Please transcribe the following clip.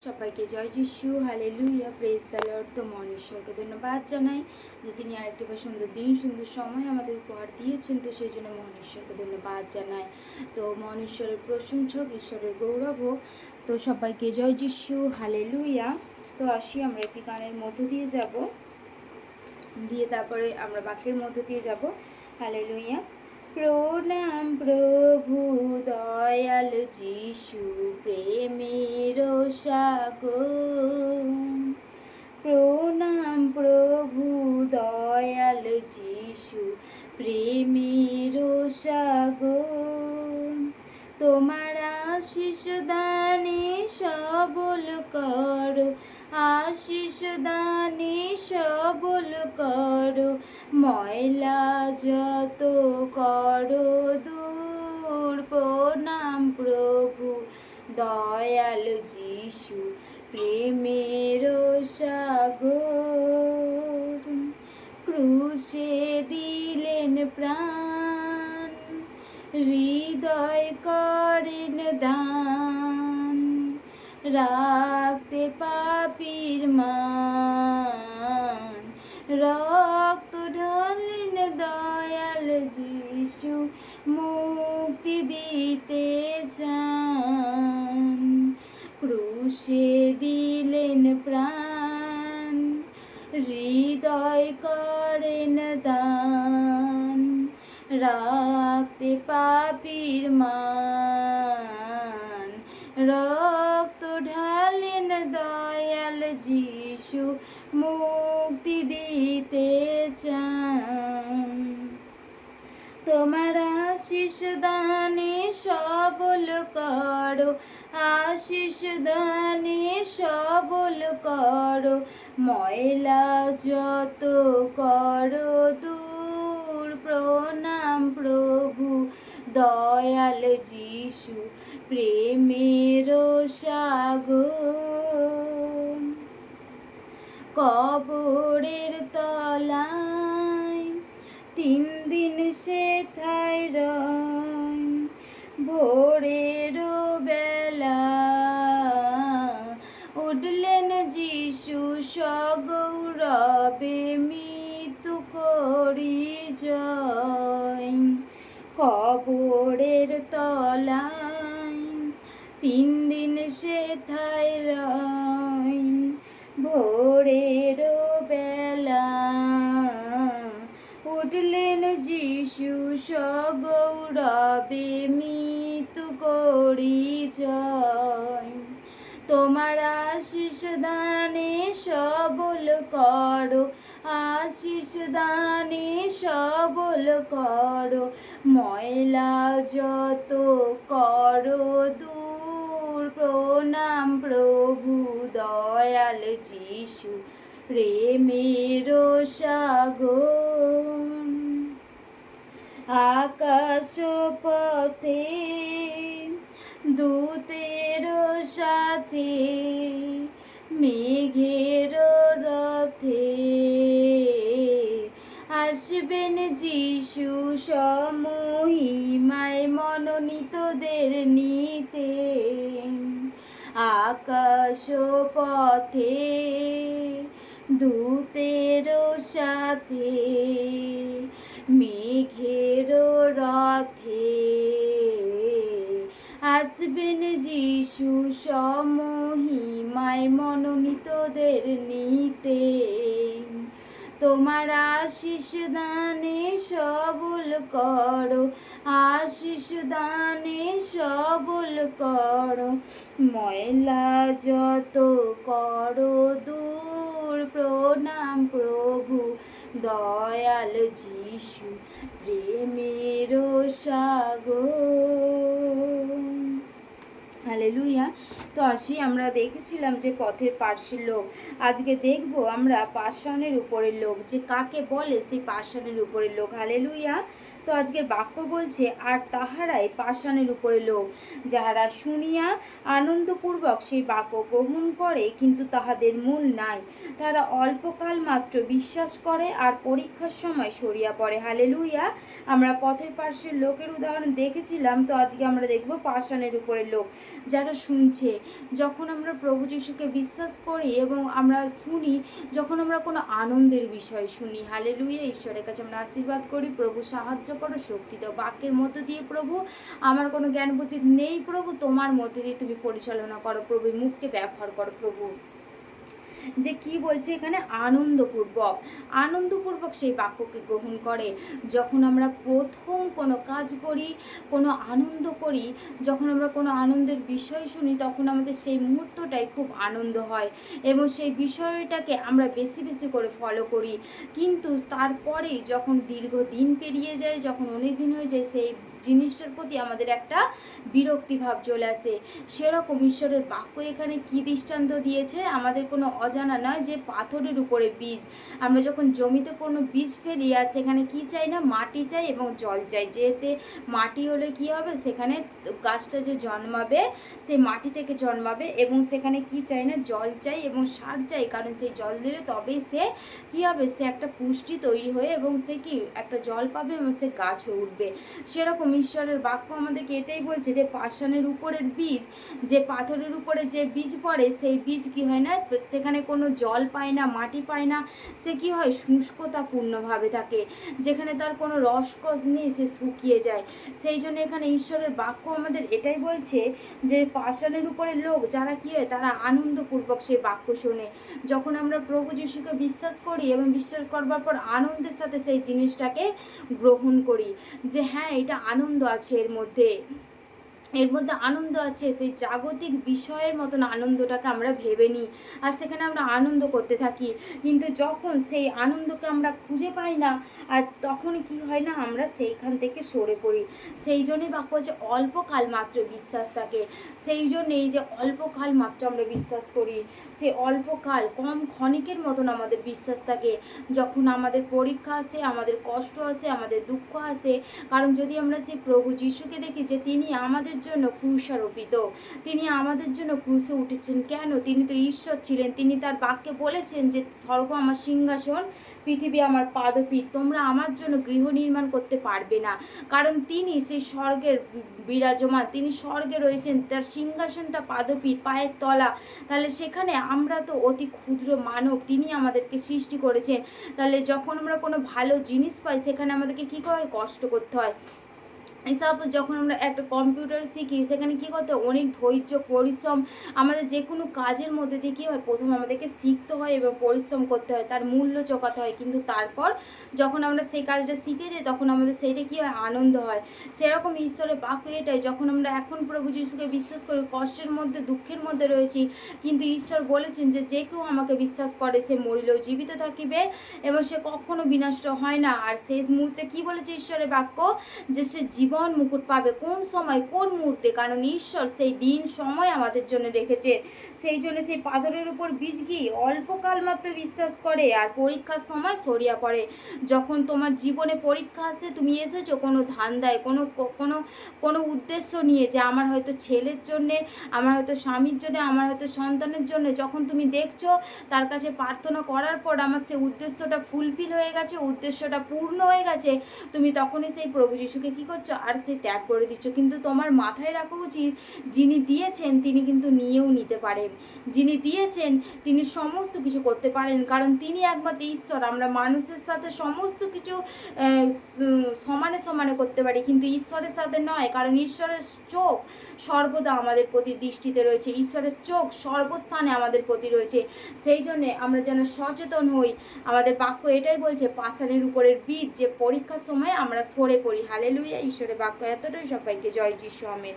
সবাইকে জয় যিশু, hallelujah, praise the Lord. তো মহান ঈশ্বরকে ধন্যবাদ জানাই যে তিনি আরেকটি সুন্দর দিন, সুন্দর সময় আমাদের উপহার দিয়েছেন। তো সেই জন্য মহান ঈশ্বরকে ধন্যবাদ জানাই। তো মহান ঈশ্বরের প্রশংসক, ঈশ্বরের গৌরব হোক। তো সবাইকে জয় যিশু, হালেলুয়া। তো আসি আমরা একটি গানের মধ্য দিয়ে যাব, দিয়ে তারপরে আমরা বাক্যের মধ্য দিয়ে যাব। হালেলুয়া। প্রণাম প্রভু দয়াল যিশু, প্রেমের সাগর। প্রণাম প্রভু দয়াল যিশু, প্রেমের সাগর। তোমার আশিস দানে সবল করো, আশিস দানে সবল করো, ময়লা যত করো দূর। প্রণাম প্রভু দয়াল যিশু, প্রেমের সাগর। ক্রুশে দিলেন প্রাণ, হৃদয় করেন দান, রাখতে পাপীর মান। রক্ত ঢালেন দয়াল যিশু, মুক্তি দিতে চান। ক্রুশে দিলেন প্রাণ, হৃদয় করেন দান, রাখতে পাপীর মান। রক্ত ঢালেন দয়াল যিশু, মুক্তি দিতে চান। তোমার আশিস দানে সবল করো, আশিস দানে সবল করো, ময়লা যত করো দূর। প্রণাম প্রভু দয়াল যিশু, প্রেমের সাগর। কবরের তলায় 3 দিন সেথায় রয়, ভোরের বেলা উঠলেন যিশু সগৌরবে, মৃত্যু করি জয়। কবরের তলায় 3 দিন সেথায় রয়, ভোরের বেলা উঠলেন যিশু সগৌরবে, মৃত্যু করি জয়। তোমার আশিস দানে সবল করো, আশিস দানে সবল করো, ময়লা যত করো দূর। প্রণাম প্রভু দয়াল যিশু, প্রেমের সাগর। আকাশ পথে দূতের সাথে, মেঘের রথে আসবেন যিশু সমহিমায়, মনোনীতদের নিতে। আকাশ পথে দূতের সাথে, মেঘের রথে আসবেন যিশু সমহিমায়, মনোনীতদের নিতে। তোমার আশিস দানে সবল করো, আশিস দানে সবল করো, ময়লা যত করো দূর। প্রণাম প্রভু দয়াল যিশু, প্রেমের সাগর। হালেলুয়া। তো আসি, আমরা দেখেছিলাম যে পথের পার্শ্বের লোক। আজকে দেখব আমরা পাষাণের উপরের লোক, যে কাকে বলে সেই পাষাণের উপরের লোক। হালেলুয়া। তো তো আজকের বাক্য বলছে, আর তাহারাই পাষাণের উপরে লোক, যাহারা শুনিয়া আনন্দপূর্বক সেই বাক্য গ্রহণ করে, কিন্তু তাহাদের মূল নাই। তারা অল্পকাল মাত্র বিশ্বাস করে আর পরীক্ষার সময় সরিয়া পড়ে। হালেলুয়া। আমরা পথের পাশের লোকের উদাহরণ দেখেছিলাম, তো আজকে আমরা দেখব পাষাণের উপরে লোক, যারা শুনছে। যখন আমরা প্রভু যিশুকে বিশ্বাস করি এবং আমরা শুনি, যখন আমরা কোনো আনন্দের বিষয় শুনি, হালেলুয়া, ঈশ্বরের কাছে আমরা আশীর্বাদ করি, প্রভু সাহায্য করো, শক্তি দাও। বাক্যের মধ্য দিয়ে প্রভু, আমার কোনো জ্ঞান বুদ্ধি নেই প্রভু, তোমার মধ্য দিয়ে তুমি পরিচালনা করো প্রভু, মুখকে ব্যবহার করো প্রভু। যে কি বলছে এখানে, আনন্দপূর্বক সেই বাক্যকে গ্রহণ করে। যখন আমরা প্রথম কোনো কাজ করি, কোনো আনন্দ করি, যখন আমরা কোনো আনন্দের বিষয় শুনি, তখন আমাদের সেই মুহূর্তটাই খুব আনন্দ হয় এবং সেই বিষয়টাকে আমরা বেশি বেশি করে ফলো করি। কিন্তু তারপরে যখন দীর্ঘদিন পেরিয়ে যায়, যখন অনেক দিন হয়ে যায়, সেই জিনিসটার প্রতি আমাদের একটা বিরক্তিভাব চলে আসে। সেরকম ঈশ্বরের বাক্য এখানে কি দৃষ্টান্ত দিয়েছে, আমাদের কোনো অজানা নয় যে পাথরের উপরে বীজ, আমরা যখন জমিতে কোনো বীজ ফেলি, আর সেখানে কি চাই না, মাটি চাই এবং জল চাই। যেতে মাটি হলে কি হবে, সেখানে গাছটা যে জন্মাবে সেই মাটি থেকে জন্মাবে, এবং সেখানে কি চাই না, জল চাই এবং সার চাই, কারণ সেই জল দিলে তবেই সে কি হবে, সে একটা পুষ্টি তৈরি হয়ে এবং সে কি একটা জল পাবে এবং সে গাছ হয়ে উঠবে। সেরকম ঈশ্বরের বাক্য আমাদেরকে এটাই বলছে যে পাষাণের উপরের বীজ, যে পাথরের উপরে যে বীজ পড়ে, সেই বীজ কি হয় না, সেখানে কোনো জল পায় না, মাটি পায় না, সে কি হয়, শুষ্কতাপূর্ণভাবে থাকে, যেখানে তার কোনো রসকস নেই, সে শুকিয়ে যায়। সেই জন্য এখানে ঈশ্বরের বাক্য আমাদের এটাই বলছে যে পাষাণের উপরে লোক, যারা কি হয়, তারা আনন্দপূর্বক সেই বাক্য শোনে। যখন আমরা প্রভু যিশুকে বিশ্বাস করি এবং বিশ্বাস করবার পর আনন্দের সাথে সেই জিনিসটাকে গ্রহণ করি, যে হ্যাঁ, এটা আনন্দ আছে এর মধ্যে আনন্দ আছে, সেই জাগতিক বিষয়ের মতন আনন্দটাকে আমরা ভেবে নিই আর সেখানে আমরা আনন্দ করতে থাকি। কিন্তু যখন সেই আনন্দকে আমরা খুঁজে পাই না, আর তখন কি হয় না, আমরা সেইখান থেকে সরে পড়ি। সেই জন্যই বাক্য হচ্ছে অল্পকাল মাত্র বিশ্বাস থাকে। সেই জন্যেই যে অল্পকাল মাত্র আমরা বিশ্বাস করি, সেই অল্পকাল কম ক্ষণিকের মতন আমাদের বিশ্বাস থাকে। যখন আমাদের পরীক্ষা আসে, আমাদের কষ্ট আসে, আমাদের দুঃখ আসে, কারণ যদি আমরা সেই প্রভু যিশুকে দেখি যে তিনি আমাদের জন্য ক্রুশারোপিত, তিনি আমাদের জন্য ক্রুশে উঠেছেন। কেন? তিনি তো ঈশ্বর ছিলেন। তিনি তার বাক্যে বলেছেন যে স্বর্গ আমার সিংহাসন, পৃথিবী আমার পাদপীঠ, তোমরা আমার জন্য গৃহ নির্মাণ করতে পারবে না। কারণ তিনি সেই স্বর্গের বিরাজমান, তিনি স্বর্গে রয়েছেন, তার সিংহাসনটা পাদপীঠ, পায়ের তলা। তাহলে সেখানে আমরা তো অতি ক্ষুদ্র মানব, তিনি আমাদেরকে সৃষ্টি করেছেন। তাহলে যখন আমরা কোনো ভালো জিনিস পাই, সেখানে আমাদেরকে কী করে, কষ্ট করতে হয়। সাপোজ যখন আমরা একটা কম্পিউটার শিখি, সেখানে কী করতে হয়, অনেক ধৈর্য, পরিশ্রম। আমাদের যে কোনো কাজের মধ্যে দিয়ে কী হয়, প্রথম আমাদেরকে শিখতে হয় এবং পরিশ্রম করতে হয়, তার মূল্য চোকাতে হয়। কিন্তু তারপর যখন আমরা সেই কাজটা শিখে যাই, তখন আমাদের সেইটা কী হয়, আনন্দ হয়। সেরকম ঈশ্বরের বাক্য এটাই, যখন আমরা এখন প্রভু যিশুকে বিশ্বাস করি, কষ্টের মধ্যে, দুঃখের মধ্যে রয়েছি, কিন্তু ঈশ্বর বলেছেন যে যে কেউ আমাকে বিশ্বাস করে, সে মরিলেও জীবিত থাকিবে এবং সে কখনো বিনষ্ট হয় না। আর শেষ মুহূর্তে কী বলেছে ঈশ্বরের বাক্য, যে সে জীবন মুকুট পাবে। কোন সময়, কোন মুহূর্তে? কারণ ঈশ্বর সেই দিন সময় আমাদের জন্য রেখেছে। সেই জন্য সেই পাথরের উপর বীজ কি অল্পকাল মাত্র বিশ্বাস করে আর পরীক্ষার সময় সরিয়া পড়ে। যখন তোমার জীবনে পরীক্ষা আসে, তুমি এসেছো কোনো ধান্দায়, কোনো কোনো কোনো উদ্দেশ্য নিয়ে, যে আমার হয়তো ছেলের জন্যে, আমার হয়তো স্বামীর জন্যে, আমার হয়তো সন্তানের জন্য, যখন তুমি দেখছো তার কাছে প্রার্থনা করার পর আমার সেই উদ্দেশ্যটা ফুলফিল হয়ে গেছে, উদ্দেশ্যটা পূর্ণ হয়ে গেছে, তুমি তখনই সেই প্রভু যিশুকে কী করছো, আর সে ত্যাগ করে দিচ্ছ। কিন্তু তোমার মাথায় রাখা উচিত, যিনি দিয়েছেন তিনি কিন্তু নিয়েও নিতে পারেন। যিনি দিয়েছেন তিনি সমস্ত কিছু করতে পারেন, কারণ তিনি একমাত্র ঈশ্বর। আমরা মানুষের সাথে সমস্ত কিছু সমানে সমানে করতে পারি, কিন্তু ঈশ্বরের সাথে নয়, কারণ ঈশ্বরের চোখ সর্বদা আমাদের প্রতি দৃষ্টিতে রয়েছে, ঈশ্বরের চোখ সর্বস্থানে আমাদের প্রতি রয়েছে। সেই জন্যে আমরা যেন সচেতন হই। আমাদের বাক্য এটাই বলছে, পাষাণের উপরের বীজ, যে পরীক্ষার সময় আমরা সরে পড়ি। হালেলুয়া। ঈশ্বরের বাক্য এতটাই। সবাইকে জয় যিশু, আমেন।